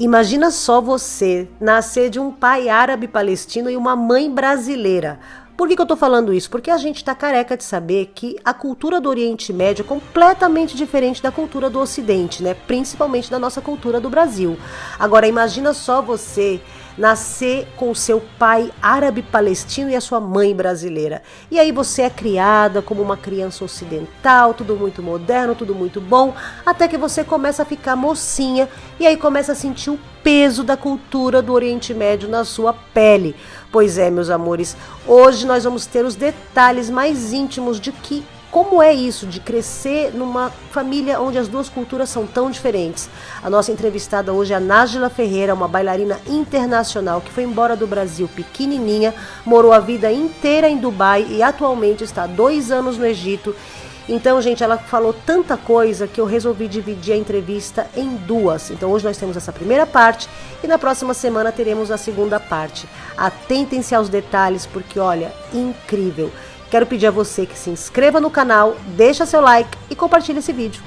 Imagina só você nascer de um pai árabe palestino e uma mãe brasileira. Por que eu tô falando isso? Porque a gente tá careca de saber que a cultura do Oriente Médio é completamente diferente da cultura do Ocidente, né? Principalmente da nossa cultura do Brasil. Agora, imagina só você nascer com o seu pai árabe palestino e a sua mãe brasileira. E aí você é criada como uma criança ocidental, tudo muito moderno, tudo muito bom, até que você começa a ficar mocinha e aí começa a sentir o peso da cultura do Oriente Médio na sua pele. Pois é, meus amores, hoje nós vamos ter os detalhes mais íntimos de como é isso de crescer numa família onde as duas culturas são tão diferentes. A nossa entrevistada hoje é a Nájila Ferreira, uma bailarina internacional que foi embora do Brasil pequenininha, morou a vida inteira em Dubai e atualmente está há 2 anos no Egito. Então, gente, ela falou tanta coisa que eu resolvi dividir a entrevista em 2. Então, hoje nós temos essa primeira parte e na próxima semana teremos a segunda parte. Atentem-se aos detalhes porque, olha, incrível. Quero pedir a você que se inscreva no canal, deixa seu like e compartilhe esse vídeo.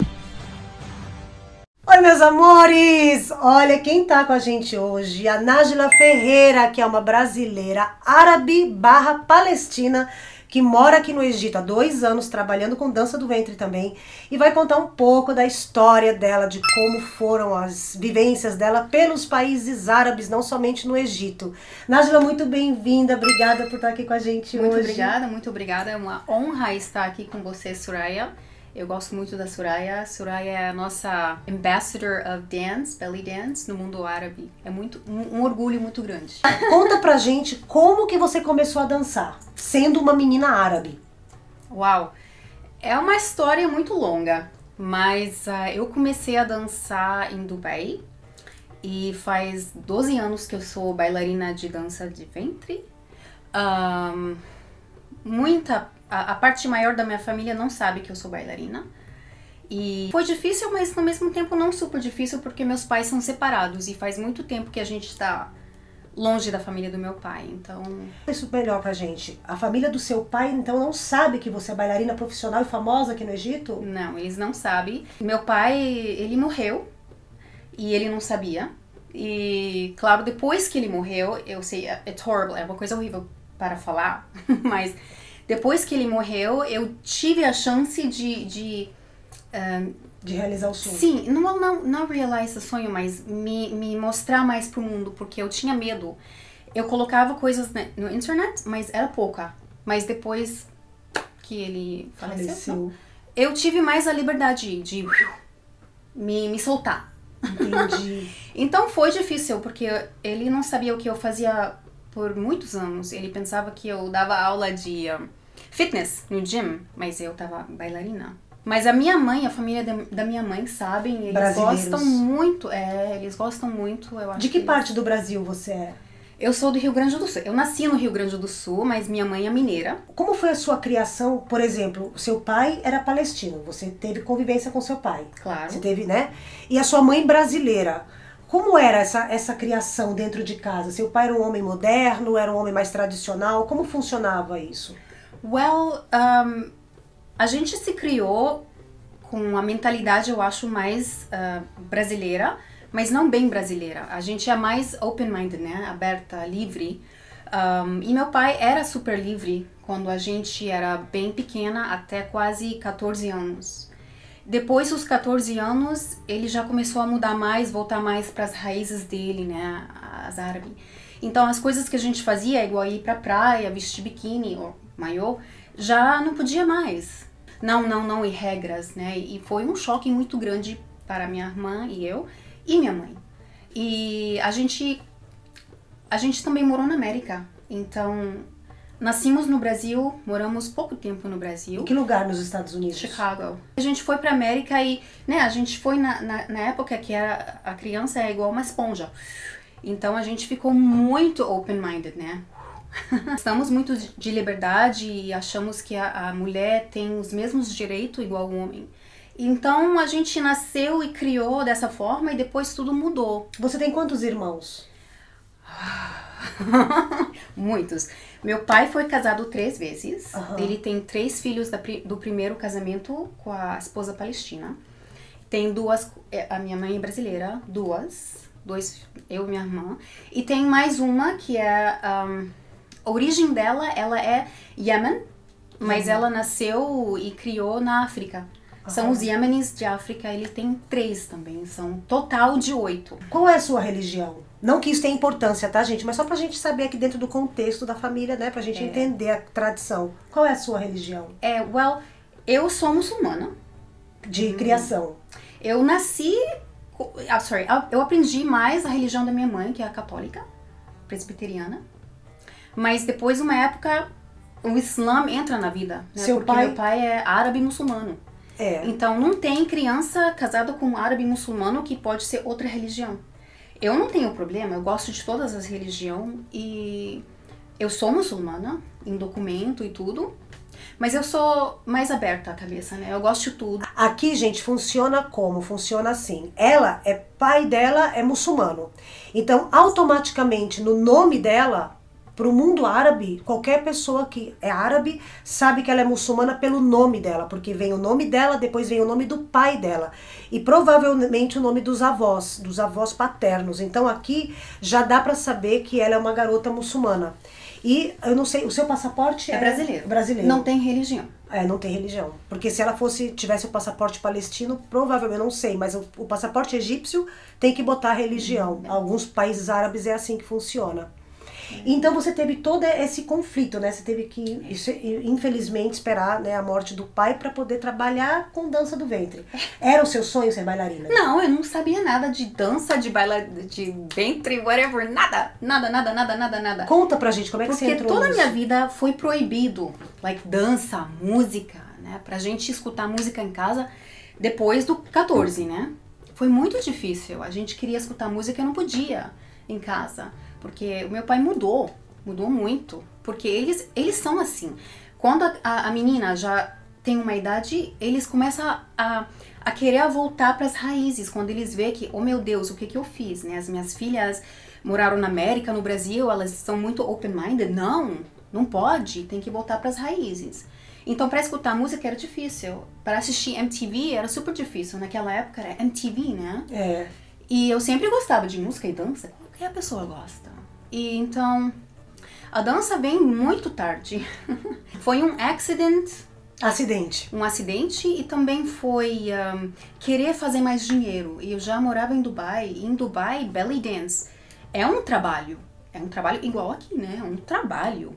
Oi, meus amores! Olha quem tá com a gente hoje, a Nájila Ferreira, que é uma brasileira árabe/palestina, que mora aqui no Egito há 2 anos, trabalhando com dança do ventre também, e vai contar um pouco da história dela, de como foram as vivências dela pelos países árabes, não somente no Egito. Nájila, muito bem-vinda, obrigada por estar aqui com a gente hoje. Muito obrigada, é uma honra estar aqui com você, Soraya. Eu gosto muito da Soraya. Soraya é a nossa ambassador of dance, belly dance, no mundo árabe. É um orgulho muito grande. Conta pra gente como que você começou a dançar, sendo uma menina árabe. Uau! É uma história muito longa, mas eu comecei a dançar em Dubai e faz 12 anos que eu sou bailarina de dança de ventre. A parte maior da minha família não sabe que eu sou bailarina. E foi difícil, mas ao mesmo tempo não super difícil, porque meus pais são separados e faz muito tempo que a gente está longe da família do meu pai, então... Isso melhor pra gente. A família do seu pai, então, não sabe que você é bailarina profissional e famosa aqui no Egito? Não, eles não sabem. Meu pai, ele morreu e ele não sabia. E, claro, depois que ele morreu, eu sei, it's horrible, é uma coisa horrível para falar, mas... Depois que ele morreu, eu tive a chance de realizar o sonho. Sim, não realizar o sonho, mas me mostrar mais pro mundo, porque eu tinha medo. Eu colocava coisas no internet, mas era pouca. Mas depois que ele faleceu, eu tive mais a liberdade de me soltar. Entendi. Então foi difícil, porque ele não sabia o que eu fazia por muitos anos. Ele pensava que eu dava aula de fitness no gym, mas eu tava bailarina. Mas a minha mãe, a família da minha mãe sabem, eles gostam muito, eu acho. De que parte do Brasil você é? Eu sou do Rio Grande do Sul. Eu nasci no Rio Grande do Sul, mas minha mãe é mineira. Como foi a sua criação? Por exemplo, o seu pai era palestino, você teve convivência com seu pai. Claro. Você teve, né? E a sua mãe brasileira. Como era essa criação dentro de casa? Seu pai era um homem moderno, era um homem mais tradicional? Como funcionava isso? Well, a gente se criou com a mentalidade, eu acho, mais brasileira, mas não bem brasileira. A gente é mais open-minded, né? Aberta, livre. E meu pai era super livre quando a gente era bem pequena, até quase 14 anos. Depois dos 14 anos, ele já começou a mudar mais, voltar mais para as raízes dele, né, as árabes. Então, as coisas que a gente fazia, igual ir pra praia, vestir biquíni ou maiô, já não podia mais. Não, e regras, né, e foi um choque muito grande para minha irmã e eu, e minha mãe. E a gente também morou na América, então... Nascimos no Brasil, moramos pouco tempo no Brasil. Em que lugar nos Estados Unidos? Chicago. A gente foi pra América e, né, a gente foi na época que a criança é igual uma esponja. Então a gente ficou muito open-minded, né? Estamos muito de liberdade e achamos que a mulher tem os mesmos direitos igual o homem. Então a gente nasceu e criou dessa forma e depois tudo mudou. Você tem quantos irmãos? Muitos. Meu pai foi casado 3 vezes. Uhum. Ele tem 3 filhos do primeiro casamento com a esposa palestina. Tem 2, a minha mãe é brasileira, 2. eu e minha irmã. E tem mais uma que é... a origem dela, ela é Yemen, mas ela nasceu e criou na África. São os Iemenis de África, ele tem 3 também, são total de 8. Qual é a sua religião? Não que isso tenha importância, tá, gente? Mas só pra gente saber aqui dentro do contexto da família, né? Pra gente entender a tradição. Qual é a sua religião? Eu sou muçulmana. De criação. Eu nasci... eu aprendi mais a religião da minha mãe, que é a católica, presbiteriana. Mas depois, uma época, o Islã entra na vida, né? Porque meu pai é árabe muçulmano. Então, não tem criança casada com um árabe muçulmano que pode ser outra religião. Eu não tenho problema, eu gosto de todas as religiões e eu sou muçulmana, em documento e tudo, mas eu sou mais aberta à cabeça, né? Eu gosto de tudo. Aqui, gente, funciona como? Funciona assim. Pai dela é muçulmano. Então, automaticamente, no nome dela... Para o mundo árabe, qualquer pessoa que é árabe sabe que ela é muçulmana pelo nome dela, porque vem o nome dela, depois vem o nome do pai dela e provavelmente o nome dos avós paternos. Então aqui já dá para saber que ela é uma garota muçulmana. E eu não sei, o seu passaporte é brasileiro. Brasileiro. Não tem religião. Não tem religião. Porque se ela tivesse o passaporte palestino, provavelmente, eu não sei, mas o passaporte egípcio tem que botar religião. Alguns países árabes é assim que funciona. Então você teve todo esse conflito, né? Você teve que, infelizmente, esperar, né, a morte do pai para poder trabalhar com dança do ventre. Era o seu sonho ser bailarina? Não, eu não sabia nada de dança, de ventre, whatever, nada. Conta pra gente como é que você entrou toda a nisso. minha vida foi proibido, dança, música, né? Pra gente escutar música em casa depois do 14, né? Foi muito difícil. A gente queria escutar música e não podia em casa. Porque o meu pai mudou muito, porque eles são assim. Quando a menina já tem uma idade, eles começam a querer voltar para as raízes, quando eles veem que, oh meu Deus, o que eu fiz, né? As minhas filhas moraram na América, no Brasil, elas são muito open-minded. Não pode, tem que voltar para as raízes. Então, para escutar música era difícil. Para assistir MTV era super difícil. Naquela época era MTV, né? E eu sempre gostava de música e dança. Qualquer pessoa gosta. E então, a dança vem muito tarde. Foi um Acidente. Um acidente e também foi querer fazer mais dinheiro. E eu já morava em Dubai. E em Dubai, belly dance é um trabalho. É um trabalho igual aqui, né? É um trabalho.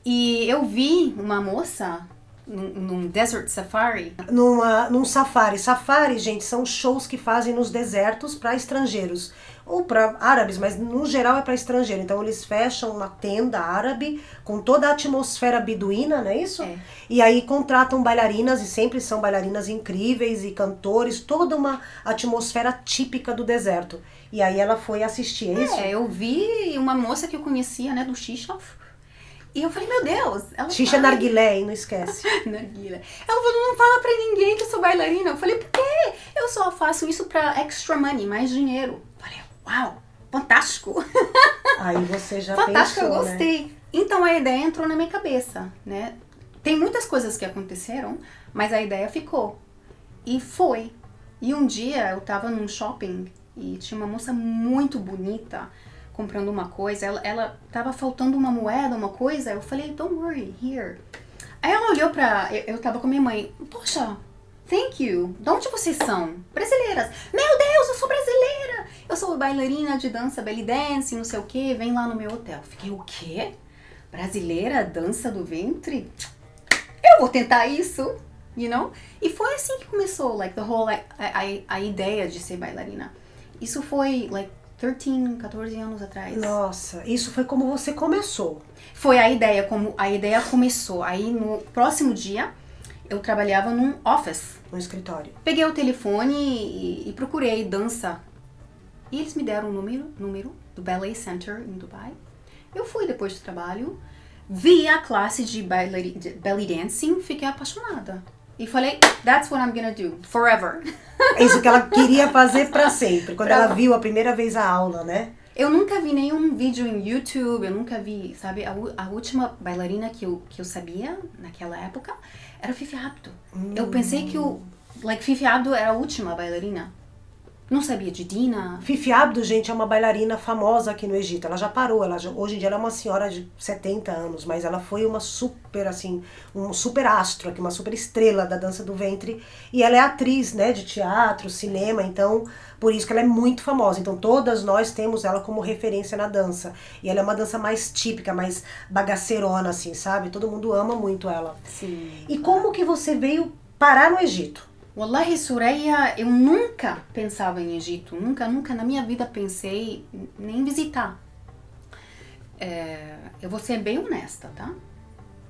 E eu vi uma moça num desert safari. Num safari. Safari, gente, são shows que fazem nos desertos para estrangeiros. Ou para árabes, mas no geral é para estrangeiro. Então eles fecham uma tenda árabe com toda a atmosfera beduína, não é isso? E aí contratam bailarinas, e sempre são bailarinas incríveis e cantores, toda uma atmosfera típica do deserto. E aí ela foi assistir, é isso? Eu vi uma moça que eu conhecia, né, do Xixa. E eu falei, meu Deus. Xixa narguilé, hein? Não esquece. Narguilé. Ela falou, não fala pra ninguém que eu sou bailarina. Eu falei, por quê? Eu só faço isso pra extra money, mais dinheiro. Eu falei, uau, fantástico. Aí você já fantástico, pensou, eu gostei. Né? Então a ideia entrou na minha cabeça, né? Tem muitas coisas que aconteceram, mas a ideia ficou. E foi. E um dia eu tava num shopping e tinha uma moça muito bonita comprando uma coisa, ela tava faltando uma moeda, uma coisa, eu falei, don't worry, here. Aí ela olhou eu tava com minha mãe, poxa, thank you, de onde vocês são? Brasileiras. Meu Deus, eu sou brasileira, eu sou bailarina de dança, belly dance, não sei o que, vem lá no meu hotel. Fiquei, o quê? Brasileira, dança do ventre? Eu vou tentar isso, you know? E foi assim que começou, the whole, a ideia de ser bailarina. Isso foi, 14 anos atrás. Nossa, isso foi como você começou. Foi a ideia, como a ideia começou. Aí no próximo dia, eu trabalhava num office. No escritório. Peguei o telefone e procurei dança. E eles me deram um número do Ballet Center em Dubai. Eu fui depois do trabalho, vi a classe de belly dancing, fiquei apaixonada. E falei, that's what I'm gonna do, forever. É isso que ela queria fazer pra sempre, quando ela viu a primeira vez a aula, né? Eu nunca vi nenhum vídeo em YouTube, eu nunca vi, sabe? A última bailarina que eu sabia, naquela época, era Fifi Abdo. Eu pensei que Fifi Abdo era a última bailarina. Não sabia de Dina. Fifi Abdo, gente, é uma bailarina famosa aqui no Egito. Ela já parou, hoje em dia ela é uma senhora de 70 anos, mas ela foi uma super, assim, um super astro aqui, uma super estrela da dança do ventre. E ela é atriz, né, de teatro, cinema, então por isso que ela é muito famosa. Então todas nós temos ela como referência na dança. E ela é uma dança mais típica, mais bagaceirona, assim, sabe? Todo mundo ama muito ela. Sim. E como que você veio parar no Egito? Wallahi, Soraya, eu nunca pensava em Egito. Nunca na minha vida pensei nem visitar. Eu vou ser bem honesta, tá?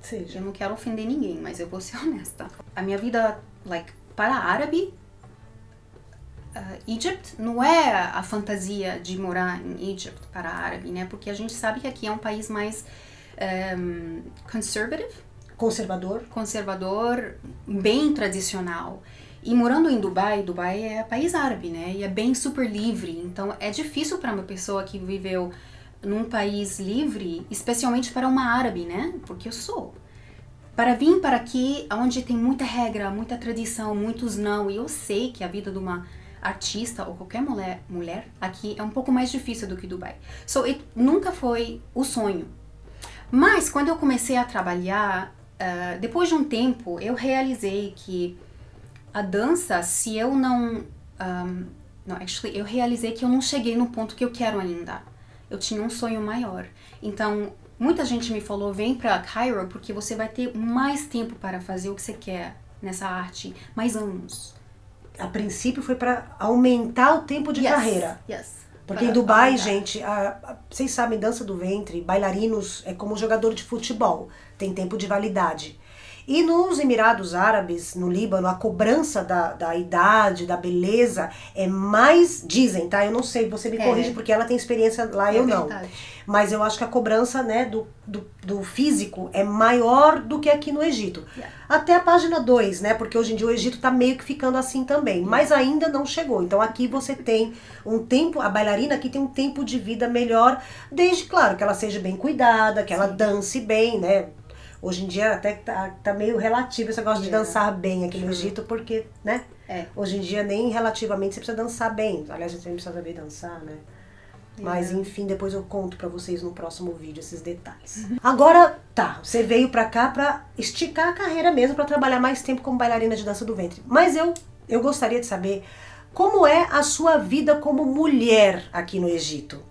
Seja. Eu não quero ofender ninguém, mas eu vou ser honesta. A minha vida, para árabe, Egypt não é a fantasia de morar em Egypt para árabe, né? Porque a gente sabe que aqui é um país mais conservador, bem tradicional. E morando em Dubai, Dubai é país árabe, né? E é bem super livre. Então é difícil para uma pessoa que viveu num país livre, especialmente para uma árabe, né? Porque eu sou. Para vir para aqui, onde tem muita regra, muita tradição, muitos não. E eu sei que a vida de uma artista ou qualquer mulher aqui é um pouco mais difícil do que Dubai. Nunca foi o sonho. Mas quando eu comecei a trabalhar, depois de um tempo, eu realizei que a dança, se eu eu realizei que eu não cheguei no ponto que eu quero ainda. Eu tinha um sonho maior. Então, muita gente me falou, vem pra Cairo porque você vai ter mais tempo para fazer o que você quer nessa arte, mais anos. A princípio foi para aumentar o tempo de carreira. Yes. Porque em Dubai, gente, vocês sabem, dança do ventre, bailarinos é como jogador de futebol, tem tempo de validade. E nos Emirados Árabes, no Líbano, a cobrança da idade, da beleza é mais, dizem, tá? Eu não sei, você me corrige porque ela tem experiência lá, eu não. Mas eu acho que a cobrança, né, do físico é maior do que aqui no Egito. Até a página 2, né? Porque hoje em dia o Egito tá meio que ficando assim também. Mas ainda não chegou. Então aqui você tem um tempo, a bailarina aqui tem um tempo de vida melhor, desde, claro, que ela seja bem cuidada, que ela dance bem, né? Hoje em dia até tá meio relativo esse negócio de dançar bem aqui no Egito, porque, né? Hoje em dia nem relativamente você precisa dançar bem. Aliás, você nem precisa saber dançar, né? Mas enfim, depois eu conto pra vocês no próximo vídeo esses detalhes. Agora, tá, você veio pra cá pra esticar a carreira mesmo, pra trabalhar mais tempo como bailarina de dança do ventre. Mas eu gostaria de saber como é a sua vida como mulher aqui no Egito.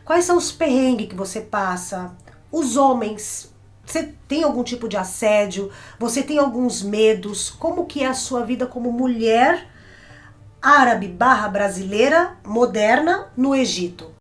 Quais são os perrengues que você passa? Os homens... Você tem algum tipo de assédio? Você tem alguns medos? Como que é a sua vida como mulher árabe/brasileira moderna no Egito?